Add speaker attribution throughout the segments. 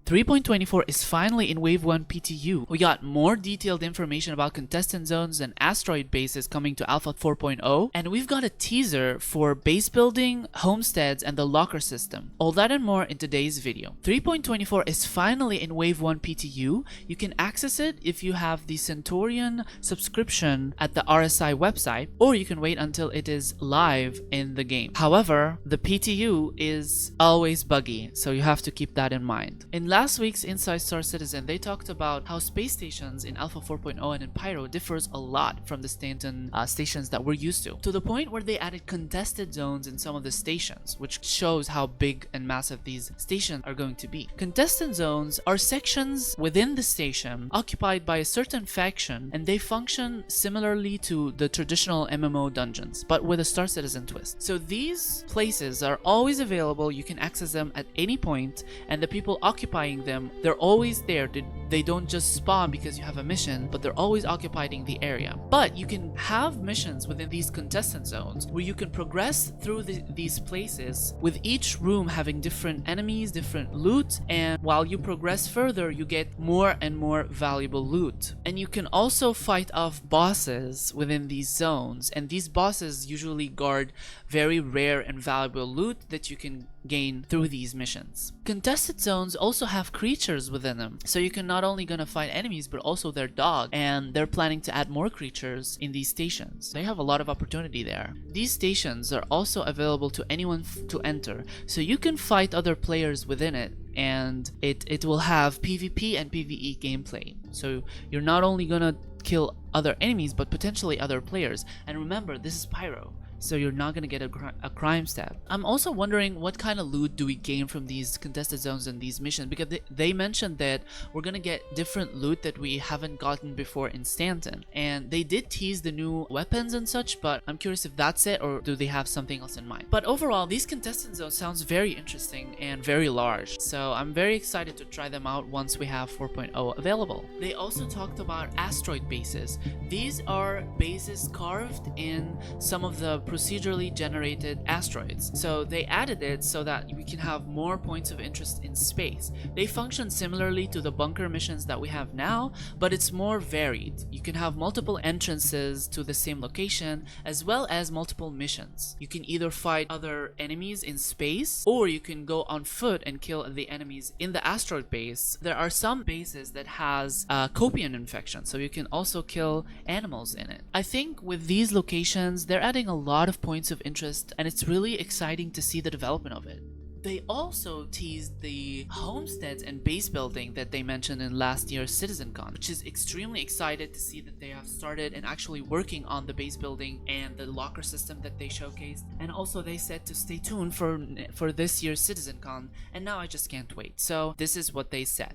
Speaker 1: 3.24 is finally in Wave 1 PTU. We got more detailed information about contestant zones and asteroid bases coming to Alpha 4.0, and we've got a teaser for base building, homesteads, and the locker system. All that and more in today's video. 3.24 is finally in Wave 1 PTU. You can access it if you have the Centurion subscription at the RSI website, or you can wait until it is live in the game. However, the PTU is always buggy, so you have to keep that in mind. In last week's Inside Star Citizen, they talked about how space stations in Alpha 4.0 and in Pyro differs a lot from the Stanton stations that we're used to the point where they added contested zones in some of the stations, which shows how big and massive these stations are going to be. Contested zones are sections within the station occupied by a certain faction, and they function similarly to the traditional MMO dungeons, but with a Star Citizen twist. So these places are always available, you can access them at any point, and the people occupying them, they're always there. They don't just spawn because you have a mission, but they're always occupying the area. But you can have missions within these contestant zones where you can progress through these places, with each room having different enemies, different loot, and while you progress further, you get more and more valuable loot. And you can also fight off bosses within these zones, and these bosses usually guard very rare and valuable loot that you can gain through these missions. Contested zones also have creatures within them, so you can not only gonna fight enemies but also their dog, and they're planning to add more creatures in these stations. They have a lot of opportunity there. These stations are also available to anyone to enter, so you can fight other players within it, and it will have PvP and PvE gameplay. So you're not only gonna kill other enemies but potentially other players. And remember, this is Pyro, so you're not gonna get a crime stab. I'm also wondering what kind of loot do we gain from these contested zones and these missions, because they mentioned that we're gonna get different loot that we haven't gotten before in Stanton, and they did tease the new weapons and such, but I'm curious if that's it or do they have something else in mind. But overall, these contested zones sounds very interesting and very large, so I'm very excited to try them out once we have 4.0 available. They also talked about asteroid bases. These are bases carved in some of the procedurally generated asteroids. So they added it so that we can have more points of interest in space. They function similarly to the bunker missions that we have now, but it's more varied. You can have multiple entrances to the same location, as well as multiple missions. You can either fight other enemies in space, or you can go on foot and kill the enemies in the asteroid base. There are some bases that has copian infection, so you can also kill animals in it. I think with these locations, they're adding a lot of points of interest, and it's really exciting to see the development of it. They also teased the homesteads and base building that they mentioned in last year's CitizenCon, which is extremely excited to see that they have started and actually working on the base building and the locker system that they showcased. And also they said to stay tuned for this year's CitizenCon, and now I just can't wait. So this is what they said.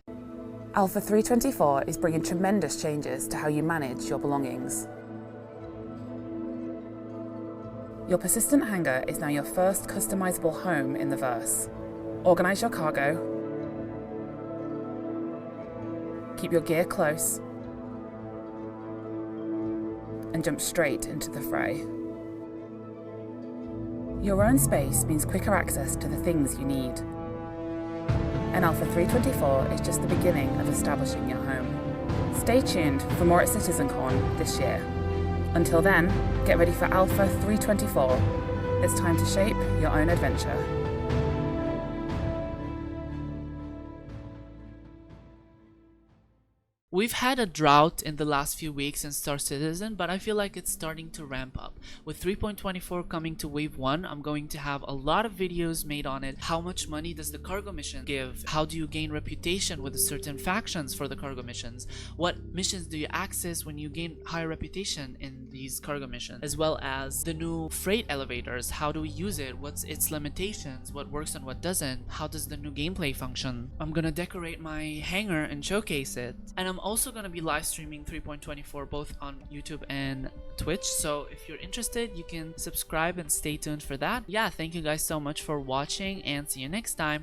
Speaker 2: Alpha 3.24 is bringing tremendous changes to how you manage your belongings. Your persistent hangar is now your first customizable home in the verse. Organize your cargo, keep your gear close, and jump straight into the fray. Your own space means quicker access to the things you need. And Alpha 3.24 is just the beginning of establishing your home. Stay tuned for more at CitizenCon this year. Until then, get ready for Alpha 3.24. It's time to shape your own adventure.
Speaker 1: We've had a drought in the last few weeks in Star Citizen, but I feel like it's starting to ramp up. With 3.24 coming to Wave 1, I'm going to have a lot of videos made on it. How much money does the cargo mission give? How do you gain reputation with certain factions for the cargo missions? What missions do you access when you gain high reputation in these cargo missions? As well as the new freight elevators. How do we use it? What's its limitations? What works and what doesn't? How does the new gameplay function? I'm gonna decorate my hangar and showcase it. And I'm also going to be live streaming 3.24 both on YouTube and Twitch, so if you're interested, you can subscribe and stay tuned for that. Yeah, thank you guys so much for watching, and see you next time.